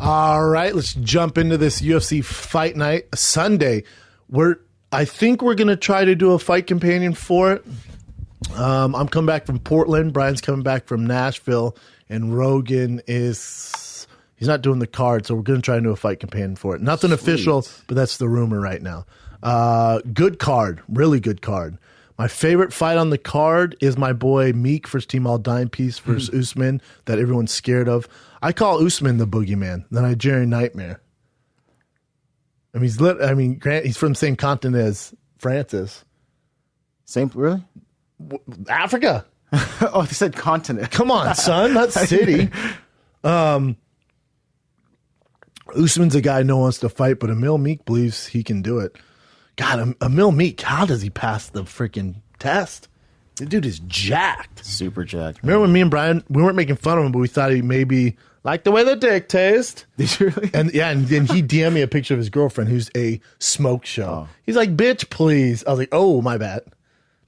All right, let's jump into this UFC fight night Sunday. I think we're going to try to do a fight companion for it. I'm coming back from Portland. Brian's coming back from Nashville, and Rogan he's not doing the card, so we're going to try to do a fight companion for it. Nothing official, but that's the rumor right now. Good card, really good card. My favorite fight on the card is my boy Meek, first team all dime piece versus Usman that everyone's scared of. I call Usman the boogeyman, the Nigerian nightmare. I mean, Grant, he's from the same continent as Francis. Same, really? Africa. Oh, they said continent. Come on, son, not city. Usman's a guy no one wants to fight, but Emil Meek believes he can do it. God, Emil Meek, how does he pass the freaking test? The dude is jacked. Super jacked. Remember when me and Brian, we weren't making fun of him, but we thought he maybe liked the way the dick tastes. Did you really? And then he DM'd me a picture of his girlfriend who's a smoke show. Oh. He's like, bitch, please. I was like, oh, my bad.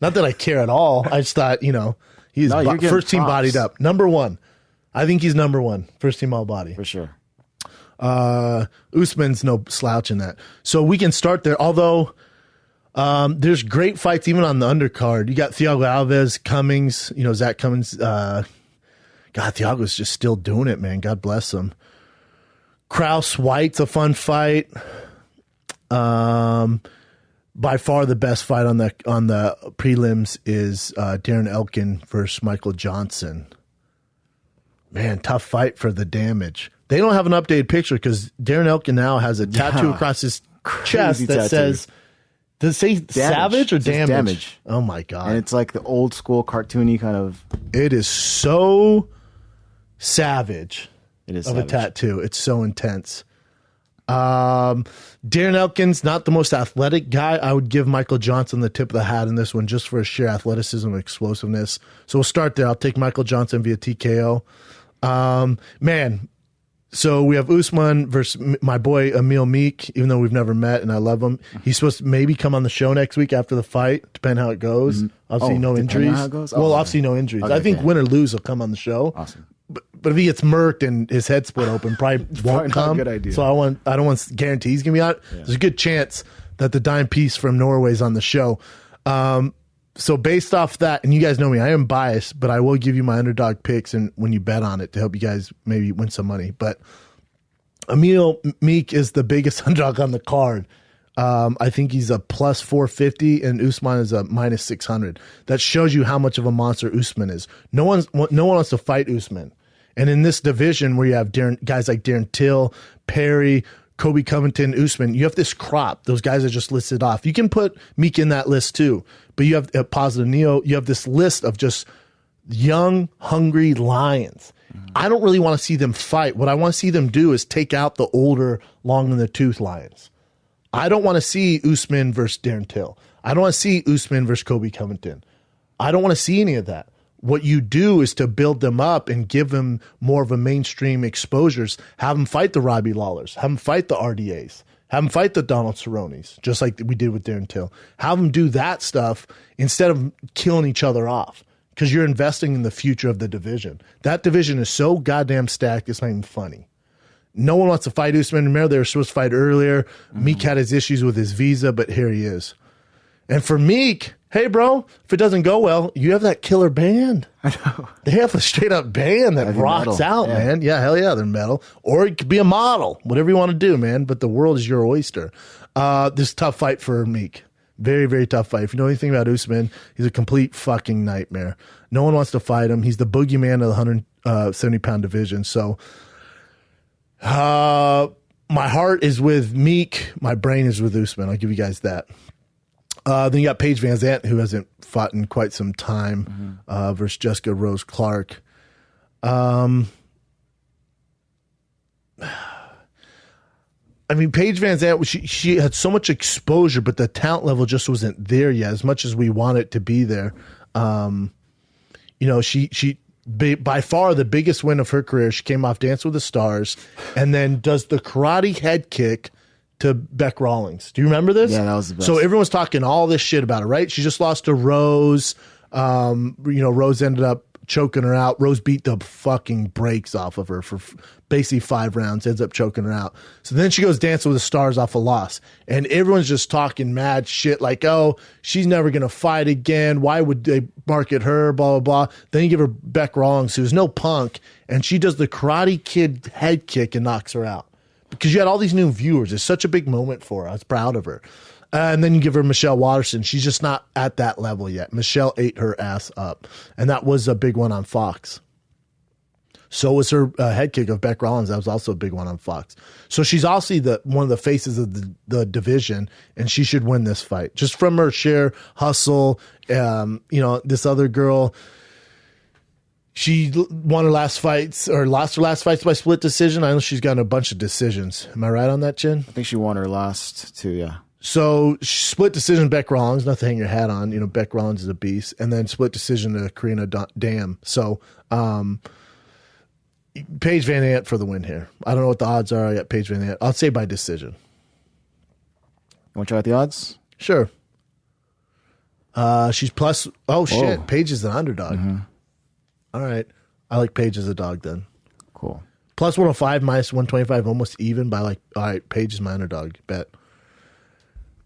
Not that I care at all. I just thought, he's first team bodied up. Number one. I think he's number one. First team all body. For sure. Usman's no slouch in that. So we can start there. Although there's great fights even on the undercard. You got Thiago Alves, Cummings, Zach Cummings. God, Thiago's just still doing it, man. God bless him. Kraus White's a fun fight. By far the best fight on the prelims is Darren Elkin versus Michael Johnson. Man, tough fight for the damage. They don't have an updated picture because Darren Elkin now has a tattoo across his chest that says, does it say damage. Savage or damage? Damage? Oh my God. And it's like the old school cartoony kind of. It is so savage. It is of savage. A tattoo. It's so intense. Darren Elkin's not the most athletic guy. I would give Michael Johnson the tip of the hat in this one just for his sheer athleticism and explosiveness. So we'll start there. I'll take Michael Johnson via TKO. Man, so we have Usman versus my boy Emil Meek, even though we've never met and I love him. He's supposed to maybe come on the show next week after the fight, depending how it goes. Obviously, no injuries. How it goes? Well, obviously, no injuries. Okay, I think win or lose, he'll come on the show. Awesome. But if he gets murked and his head split open, probably won't come. Good idea. So I don't want to guarantee he's gonna be out. Yeah. There's a good chance that the dime piece from Norway's on the show. So based off that, and you guys know me, I am biased, but I will give you my underdog picks and when you bet on it to help you guys maybe win some money. But Emil Meek is the biggest underdog on the card. I think he's a plus 450 and Usman is a minus 600. That shows you how much of a monster Usman is. No one wants to fight Usman. And in this division where you have guys like Darren Till, Perry, Kobe Covington, Usman, you have this crop. Those guys are just listed off. You can put Meek in that list too. But you have Positive Neo. You have this list of just young, hungry lions. I don't really want to see them fight. What I want to see them do is take out the older, long in the tooth lions. I don't want to see Usman versus Darren Till. I don't want to see Usman versus Kobe Covington. I don't want to see any of that. What you do is to build them up and give them more of a mainstream exposures. Have them fight the Robbie Lawlers. Have them fight the RDAs. Have them fight the Donald Cerrones, just like we did with Darren Till. Have them do that stuff instead of killing each other off because you're investing in the future of the division. That division is so goddamn stacked, it's not even funny. No one wants to fight Usman. Remember, they were supposed to fight earlier. Meek had his issues with his visa, but here he is. And for Meek, hey, bro, if it doesn't go well, you have that killer band. I know. They have a straight-up band that rocks out, man. Yeah, hell yeah, they're metal. Or it could be a model, whatever you want to do, man. But the world is your oyster. This is a tough fight for Meek. Very, very tough fight. If you know anything about Usman, he's a complete fucking nightmare. No one wants to fight him. He's the boogeyman of the 170-pound division. So my heart is with Meek. My brain is with Usman. I'll give you guys that. Then you got Paige Van Zandt, who hasn't fought in quite some time, versus Jessica Rose Clark. I mean, Paige Van Zandt, she had so much exposure, but the talent level just wasn't there yet, as much as we want it to be there. She by far the biggest win of her career. She came off Dance with the Stars and then does the karate head kick to Beck Rawlings. Do you remember this? Yeah, that was the best. So everyone's talking all this shit about it, right? She just lost to Rose. Rose ended up choking her out. Rose beat the fucking brakes off of her for basically 5 rounds, ends up choking her out. So then she goes Dancing with the Stars off a loss. And everyone's just talking mad shit like, oh, she's never going to fight again. Why would they market her, blah, blah, blah. Then you give her Beck Rawlings, who's no punk, and she does the Karate Kid head kick and knocks her out. Because you had all these new viewers. It's such a big moment for her. I was proud of her. And then you give her Michelle Watterson. She's just not at that level yet. Michelle ate her ass up. And that was a big one on Fox. So was her head kick of Beck Rawlings. That was also a big one on Fox. So she's obviously one of the faces of the division, and she should win this fight. Just from her sheer hustle. This other girl, she won her last fights, or lost her last fights by split decision. I know she's gotten a bunch of decisions. Am I right on that, Chin? I think she won her last 2, yeah. So split decision, Beck Rawlings, not to hang your hat on. Beck Rawlings is a beast. And then split decision to Karina Dam. So Paige Van Ant for the win here. I don't know what the odds are. I got Paige Van Ant. I'll say by decision. You want to try out the odds? Sure. She's plus. Oh, shit. Paige is an underdog. Mm-hmm. All right. I like Paige as a dog then. Cool. Plus 105, minus 125, almost even by all right, Paige is my underdog. Bet.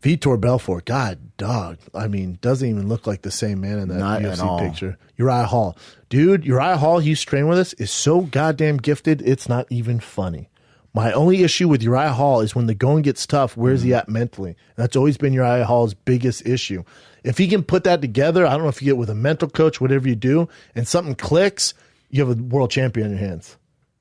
Vitor Belfort, God, dog. I mean, doesn't even look like the same man in that UFC picture. Uriah Hall. Dude, Uriah Hall, he used to train with us, is so goddamn gifted, it's not even funny. My only issue with Uriah Hall is when the going gets tough, where's he at mentally? And that's always been Uriah Hall's biggest issue. If he can put that together, I don't know if you get with a mental coach, whatever you do, and something clicks, you have a world champion in your hands.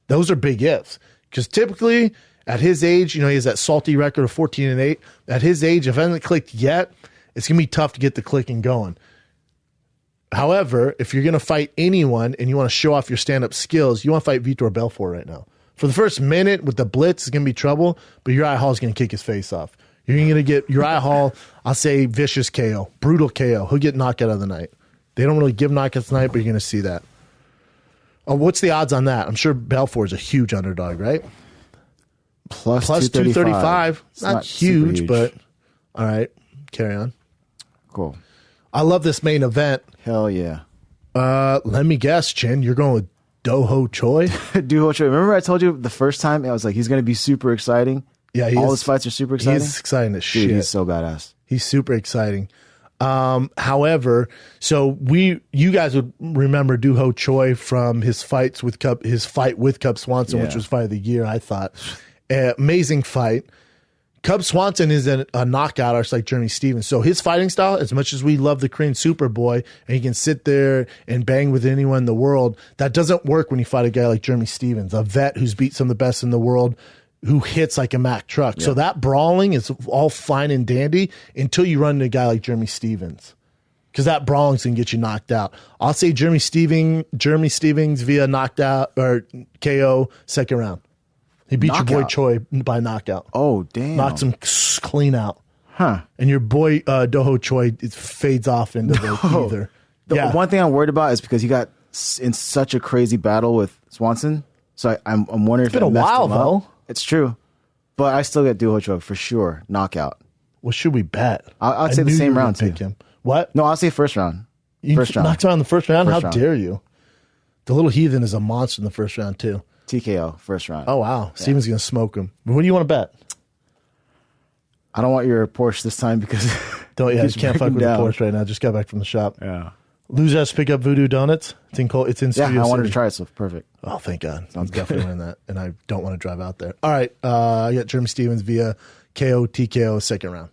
Those are big ifs. Because typically, at his age, he has that salty record of 14-8. At his age, if it hasn't clicked yet, it's going to be tough to get the clicking going. However, if you're going to fight anyone and you want to show off your stand-up skills, you want to fight Vitor Belfort right now. For the first minute with the blitz, it's going to be trouble, but Uriah Hall is going to kick his face off. You're going to get Uriah Hall, I'll say vicious KO, brutal KO. He'll get knockout of the night. They don't really give knockouts tonight, but you're going to see that. Oh, what's the odds on that? I'm sure Belfort is a huge underdog, right? Plus 235. Not huge, but all right. Carry on. Cool. I love this main event. Hell yeah. Let me guess, Chin. You're going with Dooho Choi? Dooho Choi. Remember I told you the first time, I was like, he's going to be super exciting? Yeah, all his fights are super exciting? He's exciting as shit. Dude, he's so badass. He's super exciting. However, so you guys would remember Dooho Choi from his fight with Cub Swanson, which was fight of the year, I thought. Amazing fight. Cub Swanson is a knockout artist like Jeremy Stevens. So his fighting style, as much as we love the Korean Superboy, and he can sit there and bang with anyone in the world, that doesn't work when you fight a guy like Jeremy Stevens, a vet who's beat some of the best in the world, who hits like a Mack truck. Yeah. So that brawling is all fine and dandy until you run into a guy like Jeremy Stevens. Because that brawling's going to get you knocked out. I'll say Jeremy Stevens via knocked out or KO second round. He beat your boy Choi by knockout. Oh, damn. Knocked him clean out. Huh. And your boy Dooho Choi fades off into the ether. The one thing I'm worried about is because he got in such a crazy battle with Swanson. So I'm wondering if it's been a while, though. It's true. But I still get Dooho Choi for sure. Knockout. What should we bet? I'd say the same round, too. Him. What? No, I'll say first round. First round. Knocked him out in the first round? How dare you? The little heathen is a monster in the first round, too. TKO, first round. Oh, wow. Yeah. Steven's going to smoke him. What do you want to bet? I don't want your Porsche this time because you can't fuck with the Porsche right now. Just got back from the shop. Yeah. Loser has to pick up Voodoo Donuts. It's in Studio I wanted City. to try it, so perfect. Oh, thank God. I'm definitely winning that, and I don't want to drive out there. All right. I got Jeremy Stevens via KO, TKO, second round.